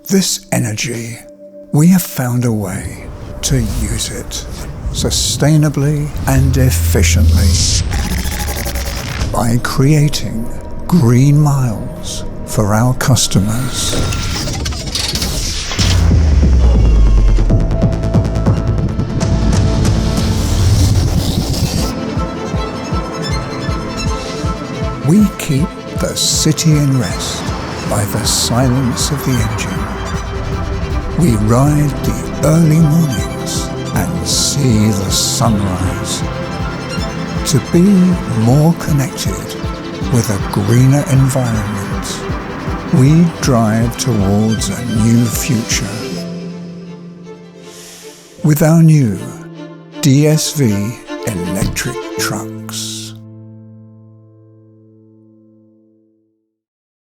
This energy, we have found a way to use it sustainably and efficiently by creating green miles for our customers. We keep the city in rest by the silence of the engine. We ride the early mornings and see the sunrise. To be more connected with a greener environment, we drive towards a new future. With our new DSV electric trucks.